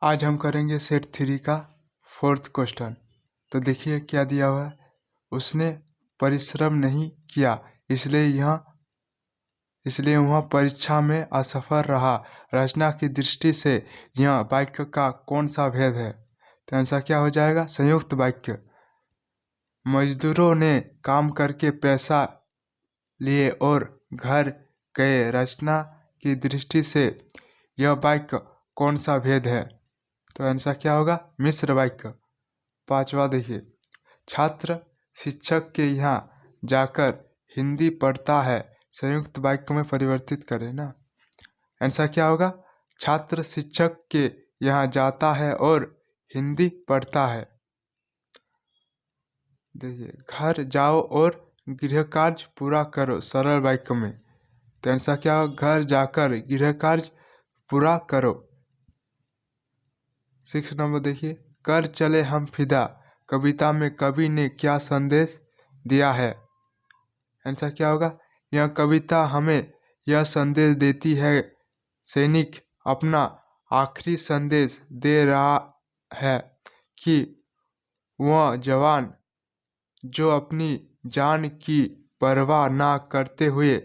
आज हम करेंगे सेट 3 का 4th क्वेश्चन। तो देखिए क्या दिया हुआ है। उसने परिश्रम नहीं किया इसलिए वह परीक्षा में असफल रहा। रचना की दृष्टि से यह वाक्य का कौन सा भेद है? तो आंसर क्या हो जाएगा? संयुक्त वाक्य। मजदूरों ने काम करके पैसा लिए और घर गए। रचना की दृष्टि से यह वाक्य कौन सा भेद है? तो आंसर क्या होगा? मिश्र वाक्य। पांचवा देखिए, छात्र शिक्षक के यहाँ जाकर हिंदी पढ़ता है। संयुक्त वाक्य में परिवर्तित करें ना। आंसर क्या होगा? छात्र शिक्षक के यहाँ जाता है और हिंदी पढ़ता है। देखिए, घर जाओ और गृह कार्य पूरा करो सरल वाक्य में। तो आंसर क्या होगा? घर जाकर गृह कार्य पूरा करो। 6 नंबर देखिए, कर चले हम फिदा कविता में कवि ने क्या संदेश दिया है? आंसर क्या होगा? यह कविता हमें यह संदेश देती है, सैनिक अपना आखिरी संदेश दे रहा है कि वह जवान जो अपनी जान की परवाह ना करते हुए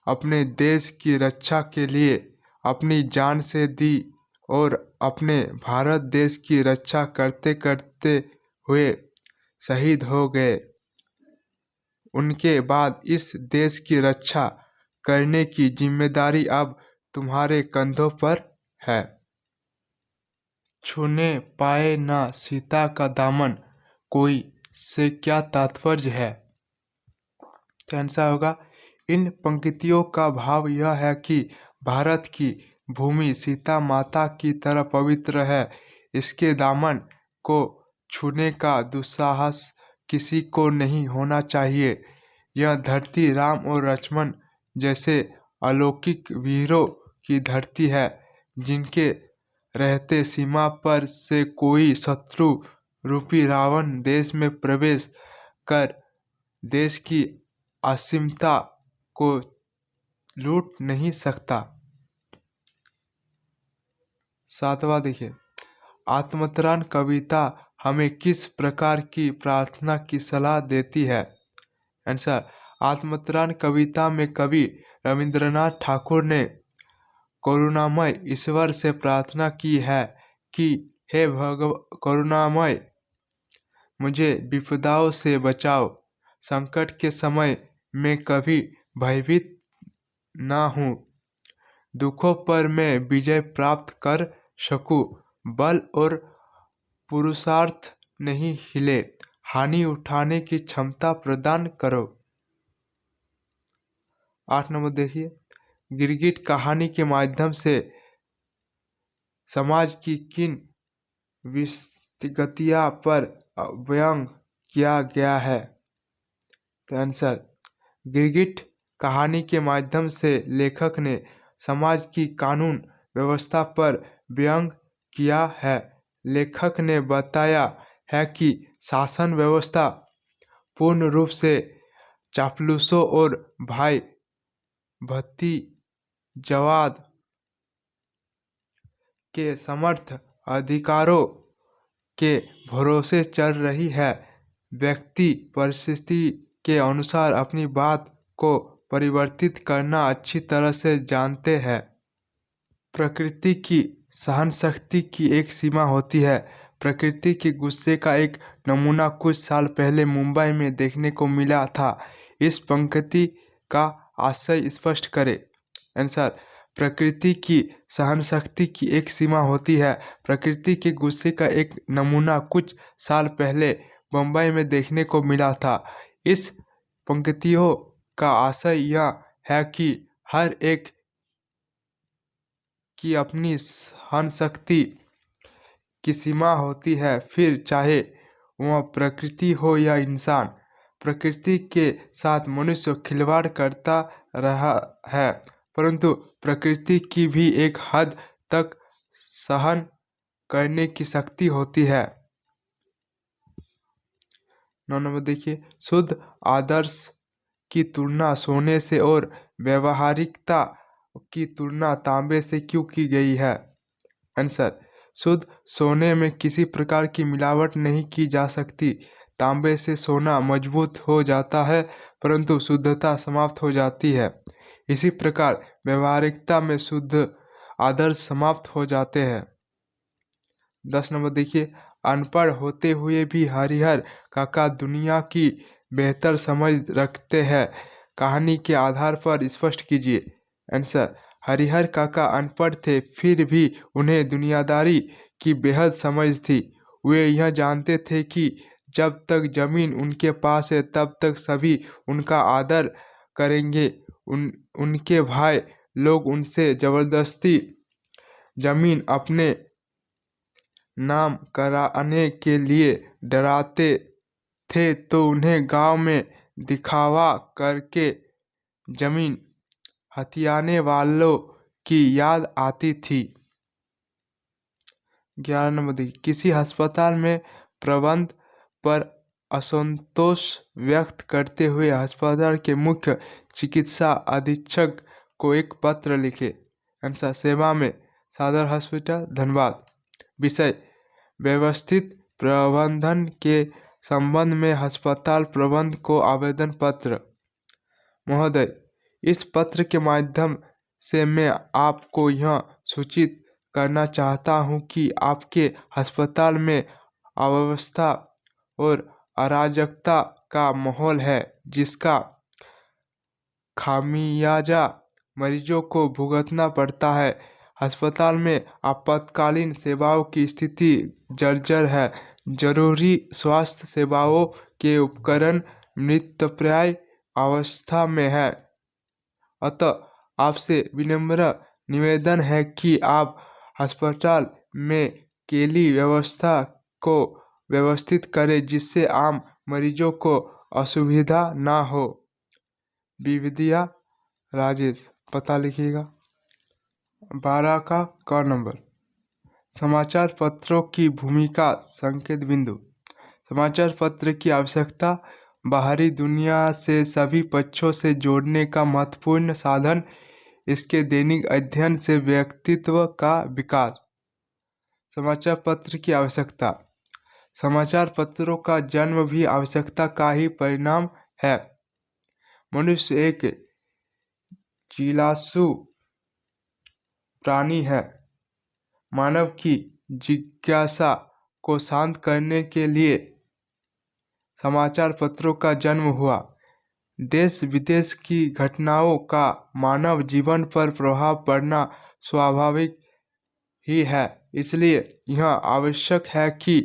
अपने देश की रक्षा के लिए अपनी जान से दी और अपने भारत देश की रक्षा करते करते हुए शहीद हो गए। उनके बाद इस देश की रक्षा करने की जिम्मेदारी अब तुम्हारे कंधों पर है। छूने पाए ना सीता का दामन कोई से क्या तात्पर्य है? तो आंसर होगा, इन पंक्तियों का भाव यह है कि भारत की भूमि सीता माता की तरह पवित्र है। इसके दामन को छूने का दुस्साहस किसी को नहीं होना चाहिए। यह धरती राम और लक्ष्मण जैसे अलौकिक वीरों की धरती है, जिनके रहते सीमा पर से कोई शत्रु रूपी रावण देश में प्रवेश कर देश की असीमता को लूट नहीं सकता। 7वां देखिए, आत्मतरण कविता हमें किस प्रकार की प्रार्थना की सलाह देती है? आंसर, आत्मतरण कविता में कवि रविंद्रनाथ ठाकुर ने करुणामय ईश्वर से प्रार्थना की है कि हे करुणामय, मुझे विपदाओं से बचाओ। संकट के समय में कभी भयभीत ना हूँ। दुखों पर मैं विजय प्राप्त कर सकूं। बल और पुरुषार्थ नहीं हिले, हानि उठाने की क्षमता प्रदान करो। 8 नंबर देखिए, गिरगिट कहानी के माध्यम से समाज की किन विसंगतियों पर व्यंग किया गया है? तो आंसर, गिरगिट कहानी के माध्यम से लेखक ने समाज की कानून व्यवस्था पर व्यंग किया है। लेखक ने बताया है कि शासन व्यवस्था पूर्ण रूप से चापलूसों और भाई भतीजावाद के समर्थ अधिकारों के भरोसे चल रही है। व्यक्ति परिस्थिति के अनुसार अपनी बात को परिवर्तित करना अच्छी तरह से जानते हैं। प्रकृति की सहनशक्ति की एक सीमा होती है। प्रकृति के गुस्से का एक नमूना कुछ साल पहले मुंबई में देखने को मिला था। इस पंक्ति का आशय स्पष्ट करें। आंसर, प्रकृति की सहनशक्ति की एक सीमा होती है। प्रकृति के गुस्से का एक नमूना कुछ साल पहले मुंबई में देखने को मिला था। इस पंक्तियों का आशय यह है कि हर एक की अपनी सहनशक्ति की सीमा होती है, फिर चाहे वह प्रकृति हो या इंसान। प्रकृति के साथ मनुष्य खिलवाड़ करता रहा है, परंतु प्रकृति की भी एक हद तक सहन करने की शक्ति होती है। 9 नंबर देखिए, शुद्ध आदर्श की तुलना सोने से और व्यवहारिकता की तुलना तांबे से क्यों की गई है? आंसर, शुद्ध सोने में किसी प्रकार की मिलावट नहीं की जा सकती। तांबे से सोना मजबूत हो जाता है परंतु शुद्धता समाप्त हो जाती है। इसी प्रकार व्यवहारिकता में शुद्ध आदर्श समाप्त हो जाते हैं। 10 नंबर देखिए, अनपढ़ होते हुए भी हरिहर काका दुनिया की बेहतर समझ रखते हैं। कहानी के आधार पर स्पष्ट कीजिए। आंसर, हरिहर काका अनपढ़ थे फिर भी उन्हें दुनियादारी की बेहद समझ थी। वे यह जानते थे कि जब तक जमीन उनके पास है तब तक सभी उनका आदर करेंगे। उनके भाई लोग उनसे जबरदस्ती जमीन अपने नाम कराने के लिए डराते थे तो उन्हें गांव में दिखावा करके जमीन हथियाने वालों की याद आती थी। 11 नंबर देखिए, किसी अस्पताल में प्रबंध पर असंतोष व्यक्त करते हुए अस्पताल के मुख्य चिकित्सा अधीक्षक को एक पत्र लिखे। आंसर, सेवा में सादर हॉस्पिटल धनबाद। विषय, व्यवस्थित प्रबंधन के संबंध में अस्पताल प्रबंध को आवेदन पत्र। महोदय, इस पत्र के माध्यम से मैं आपको यह सूचित करना चाहता हूं कि आपके अस्पताल में अव्यवस्था और अराजकता का माहौल है जिसका खामियाजा मरीजों को भुगतना पड़ता है। अस्पताल में आपातकालीन सेवाओं की स्थिति जर्जर है। जरूरी स्वास्थ्य सेवाओं के उपकरण मृतप्राय अवस्था में है। अतः आपसे विनम्र निवेदन है कि आप अस्पताल में केली व्यवस्था को व्यवस्थित करें जिससे आम मरीजों को असुविधा ना हो। विविधिया राजेश। पता लिखिएगा। 12 का क नंबर, समाचार पत्रों की भूमिका संकेत बिंदु। समाचार पत्र की आवश्यकता बाहरी दुनिया से सभी पक्षों से जोड़ने का महत्वपूर्ण साधन। इसके दैनिक अध्ययन से व्यक्तित्व का विकास। समाचार पत्र की आवश्यकता, समाचार पत्रों का जन्म भी आवश्यकता का ही परिणाम है। मनुष्य एक जिज्ञासु प्राणी है। मानव की जिज्ञासा को शांत करने के लिए समाचार पत्रों का जन्म हुआ। देश विदेश की घटनाओं का मानव जीवन पर प्रभाव पड़ना स्वाभाविक ही है। इसलिए यह आवश्यक है कि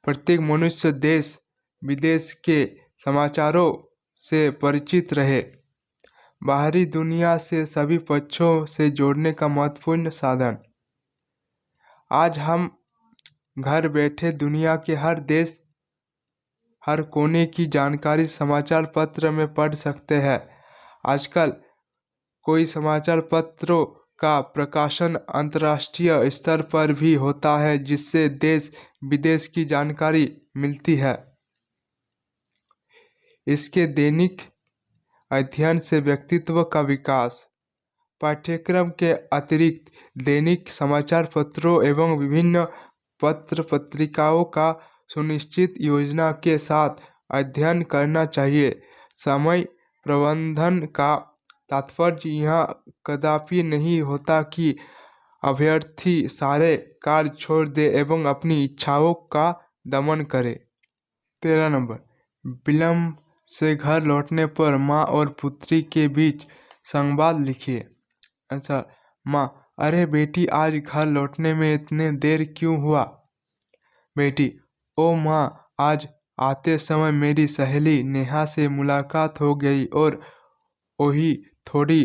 प्रत्येक मनुष्य देश विदेश के समाचारों से परिचित रहे। बाहरी दुनिया से सभी पक्षों से जोड़ने का महत्वपूर्ण साधन। आज हम घर बैठे दुनिया के हर देश हर कोने की जानकारी समाचार पत्र में पढ़ सकते हैं। आजकल कोई समाचार पत्रों का प्रकाशन अंतर्राष्ट्रीय स्तर पर भी होता है जिससे देश विदेश की जानकारी मिलती है। इसके दैनिक अध्ययन से व्यक्तित्व का विकास। पाठ्यक्रम के अतिरिक्त दैनिक समाचार पत्रों एवं विभिन्न पत्र पत्रिकाओं का सुनिश्चित योजना के साथ अध्ययन करना चाहिए। समय प्रबंधन का तात्पर्य यह कदापि नहीं होता कि अभ्यर्थी सारे कार्य छोड़ दे एवं अपनी इच्छाओं का दमन करे। 13 नंबर, विलम्ब से घर लौटने पर माँ और पुत्री के बीच संवाद लिखिए। आंसर, माँ, अरे बेटी, आज घर लौटने में इतने देर क्यों हुआ? बेटी, ओ माँ, आज आते समय मेरी सहेली नेहा से मुलाकात हो गई और वही थोड़ी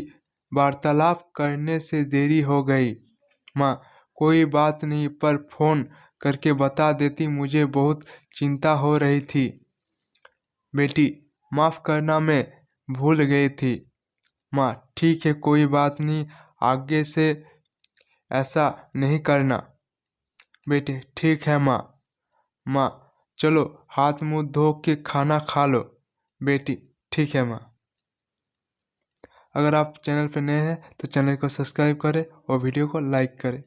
वार्तालाप करने से देरी हो गई। माँ, कोई बात नहीं, पर फोन करके बता देती, मुझे बहुत चिंता हो रही थी। बेटी, माफ़ करना, मैं भूल गई थी। माँ, ठीक है, कोई बात नहीं, आगे से ऐसा नहीं करना। बेटी, ठीक है माँ। माँ, चलो हाथ मुंह धो के खाना खा लो। बेटी, ठीक है माँ। अगर आप चैनल पर नए हैं तो चैनल को सब्सक्राइब करें और वीडियो को लाइक करें।